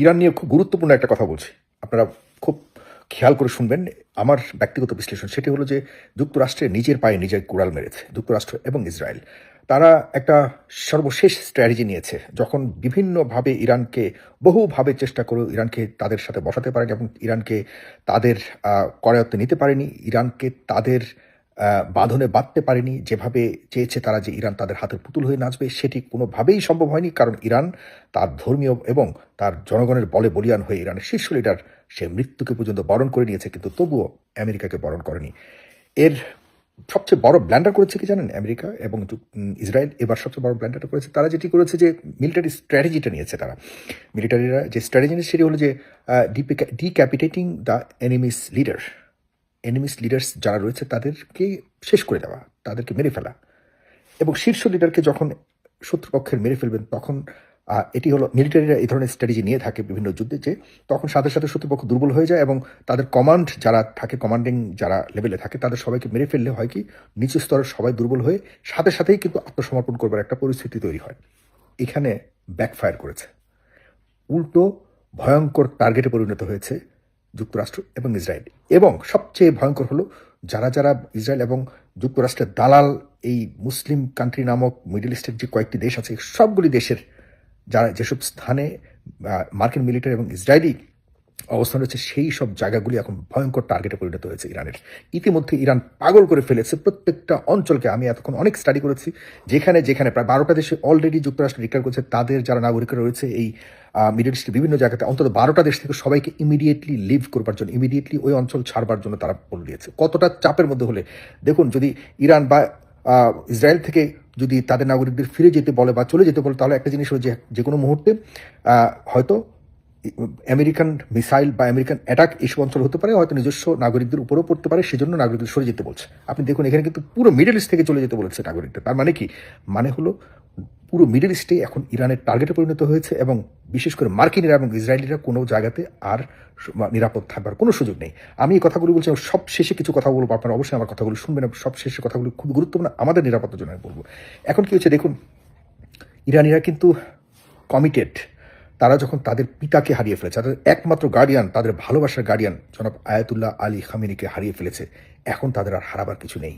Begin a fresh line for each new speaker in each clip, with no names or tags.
Iran নিয়ে খুব গুরুত্বপূর্ণ একটা কথা বলছি। আপনারা খুব খেয়াল করে শুনবেন। আমার ব্যক্তিগত বিশ্লেষণ সেটি হলো যে যুক্তরাষ্ট্রে নিজের পায়ে নিজের কুড়াল মেরেছে যুক্তরাষ্ট্র এবং ইসরায়েল। তারা একটা সর্বশেষ স্ট্র্যাটেজি নিয়েছে। যখন বিভিন্নভাবে ইরানকে বহুভাবে চেষ্টা করেও ইরানকে তাদের সাথে বসাতে পারেনি এবং ইরানকে তাদের করায়ত্তে নিতে পারেনি। ইরানকে তাদের বাঁধনে বাঁধতে পারেনি। যেভাবে চেয়েছে তারা যে ইরান তাদের হাতের পুতুল হয়ে নাচবে, সেটি কোনোভাবেই সম্ভব হয়নি। কারণ ইরান তার ধর্মীয় এবং তার জনগণের বলে বলিয়ান হয়ে ইরানের শীর্ষ লিডার সে মৃত্যুকে পর্যন্ত বরণ করে নিয়েছে, কিন্তু তবুও আমেরিকাকে বরণ করেনি। এর সবচেয়ে বড় ব্ল্যান্ডার করেছে কি জানেন? আমেরিকা এবং ইসরায়েল এবার সবচেয়ে বড় ব্ল্যান্ডারটা করেছে। তারা যেটি করেছে যে মিলিটারি স্ট্র্যাটেজিটা নিয়েছে তারা। মিলিটারিরা যে স্ট্র্যাটেজি নিয়েছে সেটি হলো যে decapitating the enemies leader. Enemies leaders যারা রয়েছে তাদেরকে শেষ করে দেওয়া, তাদেরকে মেরে ফেলা। এবং শীর্ষ লিডারকে যখন শত্রুপক্ষের মেরে ফেলবেন তখন এটি হলো মিলিটারিরা এই ধরনের স্ট্র্যাটেজি নিয়ে থাকে বিভিন্ন যুদ্ধে, যে তখন সাথে সাথে শত্রুপক্ষ দুর্বল হয়ে যায় এবং তাদের কমান্ড যারা থাকে, কমান্ডিং যারা লেভেলে থাকে, তাদের সবাইকে মেরে ফেললে হয় কি, নিচু স্তরের সবাই দুর্বল হয়ে সাথে সাথেই কিন্তু আত্মসমর্পণ করবার একটা পরিস্থিতি তৈরি হয়। এখানে ব্যাকফায়ার করেছে, উল্টো ভয়ঙ্কর টার্গেটে পরিণত হয়েছে যুক্তরাষ্ট্র এবং ইসরায়েল। এবং সবচেয়ে ভয়ঙ্কর হলো যারা যারা ইসরায়েল এবং যুক্তরাষ্ট্রের দালাল, এই মুসলিম কান্ট্রি নামক মিডল ইস্টের যে কয়েকটি দেশ আছে, সবগুলি দেশের যারা যেসব স্থানে মার্কিন মিলিটারি এবং ইসরায়েলি অবস্থান রয়েছে, সেই সব জায়গাগুলি এখন ভয়ঙ্কর টার্গেটে পরিণত হয়েছে ইরানের। ইতিমধ্যে ইরান পাগল করে ফেলেছে প্রত্যেকটা অঞ্চলকে। আমি এতক্ষণ অনেক স্টাডি করেছি, যেখানে যেখানে প্রায় 12টা দেশে অলরেডি যুক্তরাষ্ট্র ডিক্লেয়ার করেছে তাদের যারা নাগরিকরা রয়েছে এই মিডল ইস্টের বিভিন্ন জায়গাতে, অন্তত 12টা দেশ থেকে সবাইকে ইমিডিয়েটলি লিভ করবার জন্য, ইমিডিয়েটলি ওই অঞ্চল ছাড়বার জন্য তারা বলে দিয়েছে। কতটা চাপের মধ্যে হলে দেখুন, যদি ইরান বা ইসরায়েল থেকে যদি তাদের নাগরিকদের ফিরে যেতে বলে বা চলে যেতে বলে, তাহলে একটা জিনিস হলো যে কোনো মুহূর্তে হয়তো আমেরিকান মিসাইল বা আমেরিকান অ্যাটাক এইসব অঞ্চল হতে পারে, হয়তো নিজস্ব নাগরিকদের উপরেও পড়তে পারে, সেজন্য নাগরিকদের সরে যেতে বলছে। আপনি দেখুন, এখানে কিন্তু পুরো মিডল ইস্ট থেকে চলে যেতে বলেছে নাগরিকদের। তার মানে কি? মানে হলো পুরো মিডল ইস্টে এখন ইরানের টার্গেটে পরিণত হয়েছে এবং বিশেষ করে মার্কিনিরা এবং ইসরায়েলিরা কোনো জায়গাতে আর নিরাপদ থাকবার কোনো সুযোগ নেই। আমি এই কথাগুলো বলছি, সব শেষে কিছু কথা বলবো, আপনারা অবশ্যই আমার কথাগুলো শুনবেন। সব শেষে কথাগুলো খুব গুরুত্বপূর্ণ, আমাদের নিরাপত্তার জন্য আমি বলবো। এখন কি হচ্ছে দেখুন, ইরানিরা কিন্তু কমিটেড। তারা যখন তাদের পিতাকে হারিয়ে ফেলেছে, তাদের একমাত্র গার্ডিয়ান, তাদের ভালোবাসার গার্ডিয়ান জনাব আয়াতুল্লাহ আলী খামেনিকে হারিয়ে ফেলেছে, এখন তাদের আর হারাবার কিছু নেই।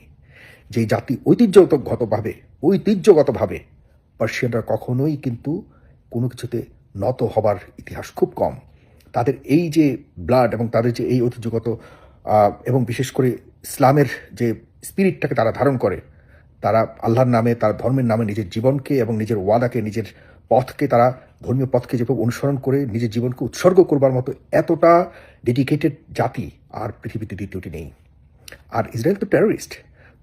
যে জাতি ঐতিহ্যগতভাবে পার্সিয়ানরা কখনোই কিন্তু কোনো কিছুতে নত হবার ইতিহাস খুব কম। তাদের এই যে ব্লাড এবং তাদের যে এই ঐতিহ্যগত এবং বিশেষ করে ইসলামের যে স্পিরিটটাকে তারা ধারণ করে, তারা আল্লাহর নামে, তার ধর্মের নামে নিজের জীবনকে এবং নিজের ওয়াদাকে, নিজের পথকে, তারা ধর্মীয় পথকে যেভাবে অনুসরণ করে নিজের জীবনকে উৎসর্গ করবার মতো এতটা ডেডিকেটেড জাতি আর পৃথিবীতে দ্বিতীয়টি নেই। আর ইসরায়েল তো টেররিস্ট।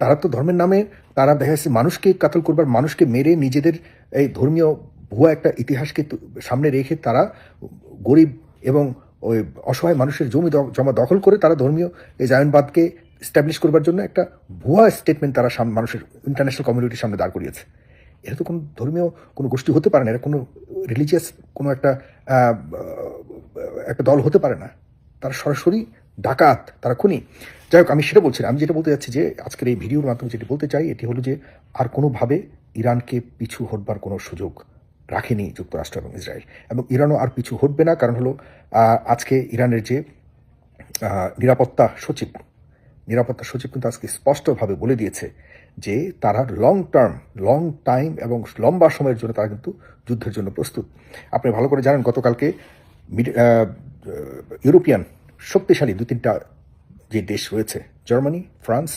তারা তো ধর্মের নামে তারা দেখা যাচ্ছে মানুষকে কাতল করবার, মানুষকে মেরে নিজেদের এই ধর্মীয় ভুয়া একটা ইতিহাসকে সামনে রেখে তারা গরিব এবং ওই অসহায় মানুষের জমা দখল করে তারা ধর্মীয় এই জায়নবাদকে স্ট্যাবলিশ করবার জন্য একটা ভুয়া স্টেটমেন্ট তারা মানুষের ইন্টারন্যাশনাল কমিউনিটির সামনে দাঁড় করিয়েছে। এটা তো কোনো ধর্মীয় কোনো গোষ্ঠী হতে পারে না, এটা কোনো রিলিজিয়াস কোনো একটা দল হতে পারে না। তারা সরাসরি ডাকাত, তারা খুনি। যাই হোক, আমি সেটা বলছি না। আমি যেটা বলতে যাচ্ছি, যে আজকের এই ভিডিওর মাধ্যমে যেটি বলতে চাই, এটি হলো যে আর কোনোভাবে ইরানকে পিছু হটবার কোনো সুযোগ রাখেনি যুক্তরাষ্ট্র এবং ইসরায়েল, এবং ইরানও আর পিছু হটবে না। কারণ হলো আজকে ইরানের যে নিরাপত্তা সচিব কিন্তু আজকে স্পষ্টভাবে বলে দিয়েছে যে তারা লং টাইম এবং লম্বা সময়ের জন্য তারা কিন্তু যুদ্ধের জন্য প্রস্তুত। আপনি ভালো করে জানেন, গতকালকে ইউরোপিয়ান শক্তিশালী 2-3টা যে দেশ রয়েছে, জার্মানি, ফ্রান্স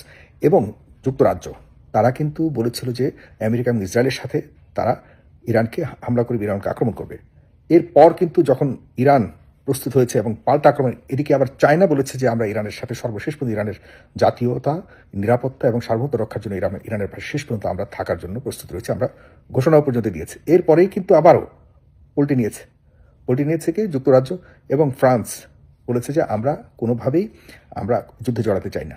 এবং যুক্তরাজ্য, তারা কিন্তু বলেছিল যে আমেরিকা এবং ইসরায়েলের সাথে তারা ইরানকে হামলা করে ইরানকে আক্রমণ করবে। এরপর কিন্তু যখন ইরান প্রস্তুত হয়েছে এবং পাল্টা আক্রমণ, এদিকে আবার চায়না বলেছে যে আমরা ইরানের সাথে সর্বশেষ পর্যন্ত ইরানের জাতীয়তা, নিরাপত্তা এবং সার্বভৌমত্ব রক্ষার জন্য ইরানের শেষ পর্যন্ত আমরা থাকার জন্য প্রস্তুত রয়েছে, আমরা ঘোষণাও পর্যন্ত দিয়েছে। এরপরেই কিন্তু আবারও উল্টে নিয়েছে কি যুক্তরাজ্য এবং ফ্রান্স বলেছে যে আমরা কোনোভাবেই আমরা যুদ্ধে জড়াতে চাই না।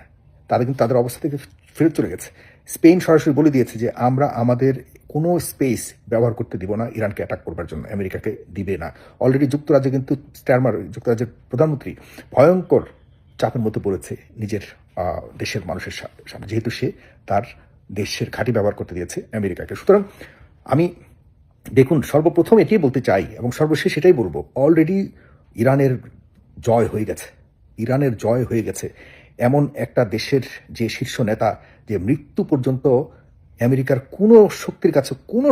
তারা কিন্তু তাদের অবস্থা থেকে ফেরত চলে গেছে। স্পেন সরাসরি বলে দিয়েছে যে আমরা আমাদের কোনো স্পেস ব্যবহার করতে দিব না ইরানকে অ্যাটাক করবার জন্য, আমেরিকাকে দিবে না। অলরেডি যুক্তরাজ্যে কিন্তু যুক্তরাজ্যের প্রধানমন্ত্রী ভয়ঙ্কর চাপের মধ্যে পড়েছে নিজের দেশের মানুষের সামনে, যেহেতু সে তার দেশের ঘাঁটি ব্যবহার করতে দিয়েছে আমেরিকাকে। সুতরাং আমি দেখুন, সর্বপ্রথম এটাই বলতে চাই এবং সর্বশেষ এটাই বলবো, অলরেডি ইরানের জয় হয়ে গেছে। ইরানের জয় হয়ে গেছে। এমন একটা দেশের যে শীর্ষ নেতা, যে মৃত্যু পর্যন্ত আমেরিকার কোনো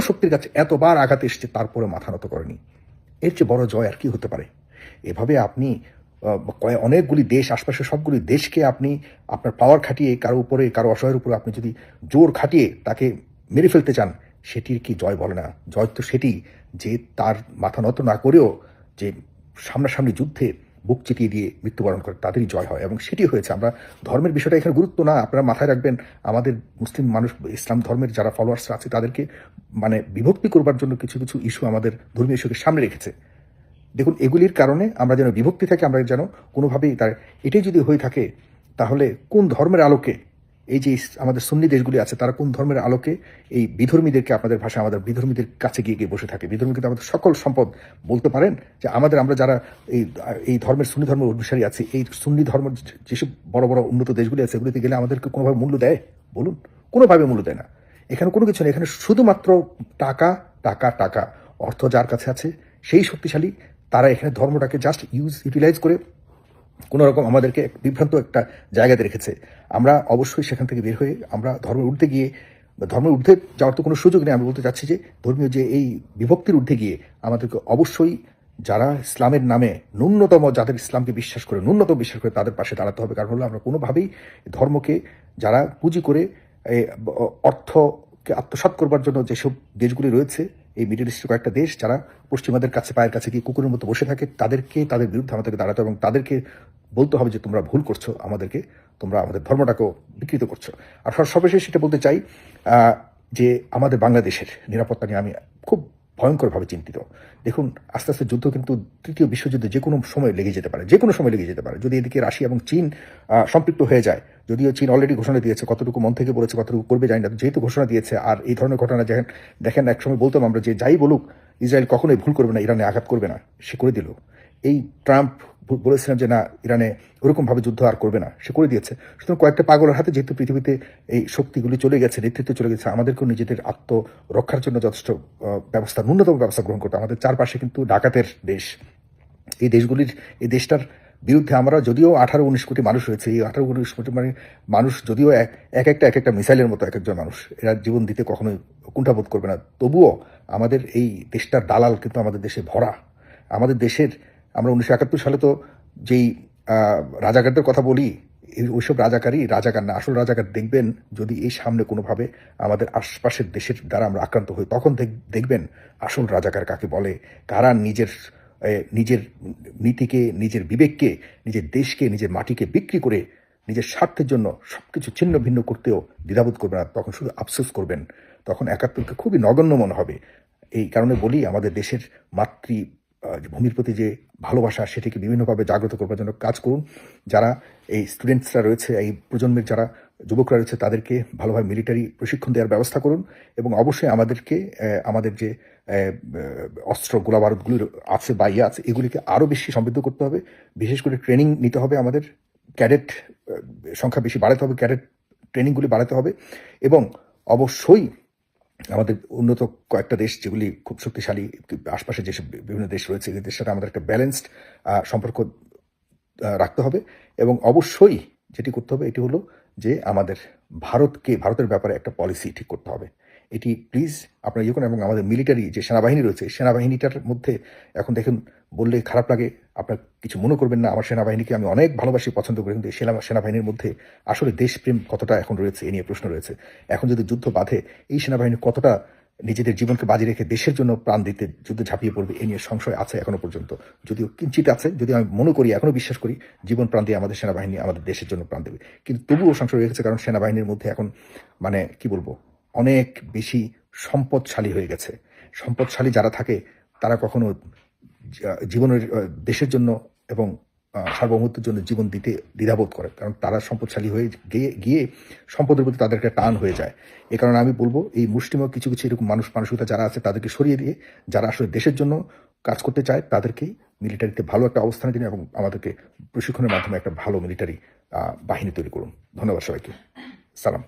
শক্তির কাছে এতবার আঘাত এসছে, তারপরে মাথা নত করেনি। এর চেয়ে বড় জয় আর কি হতে পারে? এভাবে আপনি অনেকগুলি দেশ, আশপাশের সবগুলি দেশকে আপনি আপনার পাওয়ার খাটিয়ে কারো উপরে, কারো অসহায়ের উপরে আপনি যদি জোর খাটিয়ে তাকে মেরে ফেলতে চান, সেটির কি জয় বলে না? জয় তো সেটি যে তার মাথা নত না করেও যে সামনাসামনি যুদ্ধে বুক চিতিয়ে দিয়ে মৃত্যুবরণ করে, তাদেরই জয় হয় এবং সেটি হয়েছে। আমরা ধর্মের বিষয়টা এখানে গুরুত্ব না, আপনারা মাথায় রাখবেন। আমাদের মুসলিম মানুষ, ইসলাম ধর্মের যারা ফলোয়ার্সরা আছে, তাদেরকে মানে বিভক্তি করবার জন্য কিছু কিছু ইস্যু আমাদের ধর্মীয় ইস্যুকে সামনে রেখেছে। দেখুন, এগুলির কারণে আমরা যেন বিভক্তি থাকি, আমরা যেন কোনোভাবেই তার, এটাই যদি হয়ে থাকে, তাহলে কোন ধর্মের আলোকে এই যে আমাদের সুন্নি দেশগুলি আছে, তারা কোন ধর্মের আলোকে এই বিধর্মীদেরকে, আপনাদের ভাষায় আমাদের বিধর্মীদের কাছে গিয়ে গিয়ে বসে থাকে? বিধর্মী কিন্তু আমাদের সকল সম্পদ। বলতে পারেন যে আমরা যারা এই এই ধর্মের, সুন্নি ধর্মের অনুসারী আছি, এই সুন্নি ধর্ম যেসব বড় বড় উন্নত দেশগুলি আছে, এগুলিতে গেলে আমাদেরকে কোনোভাবে মূল্য দেয়? বলুন, কোনোভাবে মূল্য দেয় না। এখানে কোনো কিছু নেই, এখানে শুধুমাত্র টাকা, টাকা, টাকা। অর্থ যার কাছে আছে সেই শক্তিশালী। তারা এখানে ধর্মটাকে জাস্ট ইউটিলাইজ করে কোনো রকম আমাদেরকে বিভ্রান্ত একটা জায়গাতে রেখেছে। আমরা অবশ্যই সেখান থেকে বের হয়ে আমরা ধর্মের ঊর্ধ্বে গিয়ে, ধর্মের ঊর্ধ্বে যাওয়ার তো কোনো সুযোগ নেই। আমি বলতে চাচ্ছি যে ধর্মীয় যে এই বিভক্তির ঊর্ধ্বে গিয়ে আমাদেরকে অবশ্যই যারা ইসলামের নামে ন্যূনতম, যাদের ইসলামকে বিশ্বাস করে, ন্যূনতম বিশ্বাস করে, তাদের পাশে দাঁড়াতে হবে। কারণ হলো আমরা কোনোভাবেই ধর্মকে যারা পুঁজি করে অর্থকে আত্মসাৎ করবার জন্য যেসব দেশগুলি রয়েছে, এই মিডল ইস্টের কয়েকটা দেশ, যারা পশ্চিমাদের কাছে, পায়ের কাছে গিয়ে কুকুরের মতো বসে থাকে, তাদের বিরুদ্ধে আমাদেরকে দাঁড়াতে হবে এবং তাদেরকে বলতে হবে যে তোমরা ভুল করছো, তোমরা আমাদের ধর্মটাকেও বিকৃত করছো। আর সর্বশেষ সেটা বলতে চাই যে আমাদের বাংলাদেশের নিরাপত্তা নিয়ে আমি খুব ভয়ঙ্করভাবে চিন্তিত। দেখুন, আস্তে আস্তে যুদ্ধ কিন্তু তৃতীয় বিশ্বযুদ্ধে যে কোনো সময় লেগে যেতে পারে, যে কোনো সময় লেগে যেতে পারে, যদি এদিকে রাশিয়া এবং চীন সম্পৃক্ত হয়ে যায়। যদিও চীন অলরেডি ঘোষণা দিয়েছে, কতটুকু মন থেকে বলেছে, কতটুকু করবে জানি না, যেহেতু ঘোষণা দিয়েছে। আর এই ধরনের ঘটনা দেখেন, একসময় বলতাম আমরা যে যাই বলুক, ইসরায়েল কখনোই ভুল করবে না, ইরানে আঘাত করবে না, সে করে দিল। এই ট্রাম্প বলেছিলাম যে না, ইরানে ওরকমভাবে যুদ্ধ আর করবে না, সে করে দিয়েছে। সুতরাং কয়েকটা পাগলের হাতে যেহেতু পৃথিবীতে এই শক্তিগুলি চলে গেছে, নেতৃত্ব চলে গেছে, আমাদেরকেও নিজেদের আত্মরক্ষার জন্য যথেষ্ট ব্যবস্থা, ন্যূনতম ব্যবস্থা গ্রহণ করতে। আমাদের চারপাশে কিন্তু ডাকাতের দেশ, এই দেশটার বিরুদ্ধে আমরা, যদিও 18-19 কোটি মানুষ রয়েছে, এই 18-19 কোটি মানে মানুষ যদিও এক একটা মিসাইলের মতো, এক একজন মানুষ, এরা জীবন দিতে কখনোই কুণ্ঠাবোধ করবে না, তবুও আমাদের এই দেশটার দালাল কিন্তু আমাদের দেশে ভরা। আমাদের দেশের, আমরা 1971 সালে তো যেই রাজাকারদের কথা বলি, ওইসব রাজাকার না, আসল রাজাকার দেখবেন যদি এই সামনে কোনোভাবে আমাদের আশপাশের দেশের দ্বারা আমরা আক্রান্ত হই, তখন দেখবেন আসল রাজাকার কাকে বলে, কারা নিজের নীতিকে, নিজের বিবেককে, নিজের দেশকে, নিজের মাটিকে বিক্রি করে নিজের স্বার্থের জন্য সবকিছু ছিন্ন ভিন্ন করতেও দ্বিধাবোধ করবে না, তখন শুধু আফসোস করবেন। তখন 71কে খুবই নগণ্য মনে হবে। এই কারণে বলি, আমাদের দেশের ভূমির প্রতি যে ভালোবাসা, সেটিকে বিভিন্নভাবে জাগ্রত করবার জন্য কাজ করুন। যারা এই স্টুডেন্টসরা রয়েছে, এই প্রজন্মের যারা যুবকরা রয়েছে, তাদেরকে ভালোভাবে মিলিটারি প্রশিক্ষণ দেওয়ার ব্যবস্থা করুন এবং অবশ্যই আমাদের যে অস্ত্র, গোলাবারুদগুলি আছে বা আছে, এগুলিকে আরও বেশি সমৃদ্ধ করতে হবে। বিশেষ করে ট্রেনিং নিতে হবে, আমাদের ক্যাডেট সংখ্যা বেশি বাড়াতে হবে, ক্যাডেট ট্রেনিংগুলি বাড়াতে হবে এবং অবশ্যই আমাদের উন্নত কয়েকটা দেশ, যেগুলি খুব শক্তিশালী, আশপাশে যেসব বিভিন্ন দেশ রয়েছে, এদের সাথে আমাদের একটা ব্যালেন্সড সম্পর্ক রাখতে হবে। এবং অবশ্যই যেটি করতে হবে, এটি হলো যে আমাদের ভারতের ব্যাপারে একটা পলিসি ঠিক করতে হবে। এটি প্লিজ আপনারা ইয়ে করেন। এবং আমাদের মিলিটারি যে সেনাবাহিনী রয়েছে, সেনাবাহিনীটার মধ্যে এখন দেখুন, বললে খারাপ লাগে, আপনার কিছু মনে করবেন না, আমার সেনাবাহিনীকে আমি অনেক ভালোবাসি, পছন্দ করি, কিন্তু সেনাবাহিনীর মধ্যে আসলে দেশপ্রেম কতটা এখন রয়েছে, এ নিয়ে প্রশ্ন রয়েছে। এখন যদি যুদ্ধ বাধে, এই সেনাবাহিনী কতটা নিজেদের জীবনকে বাজি রেখে দেশের জন্য প্রাণ দিতে যুদ্ধে ঝাঁপিয়ে পড়বে, এ নিয়ে সংশয় আছে এখনো পর্যন্ত। যদিও কিঞ্চিত আছে, যদি আমি মনে করি, এখনো বিশ্বাস করি, জীবন প্রাণ দিয়ে আমাদের সেনাবাহিনী আমাদের দেশের জন্য প্রাণ দেবে। কিন্তু তবুও সংশয় রেখেছে, কারণ সেনাবাহিনীর মধ্যে এখন মানে কি বলবো, অনেক বেশি সম্পদশালী হয়ে গেছে। সম্পদশালী যারা থাকে, তারা কখনো জীবনের, দেশের জন্য এবং সার্বভৌমত্বের জন্য জীবন দিতে দ্বিধাবোধ করে, কারণ তারা সম্পদশালী হয়ে গিয়ে সম্পদের প্রতি তাদের একটা টান হয়ে যায়। এ কারণে আমি বলবো, এই মুষ্টিমেয় কিছু কিছু এরকম মানসিকতা যারা আছে, তাদেরকে সরিয়ে দিয়ে যারা আসলে দেশের জন্য কাজ করতে চায়, তাদেরকেই মিলিটারিতে ভালো একটা অবস্থানে দিন এবং আমাদেরকে প্রশিক্ষণের মাধ্যমে একটা ভালো মিলিটারি বাহিনী তৈরি করুন। ধন্যবাদ সবাইকে। সালাম।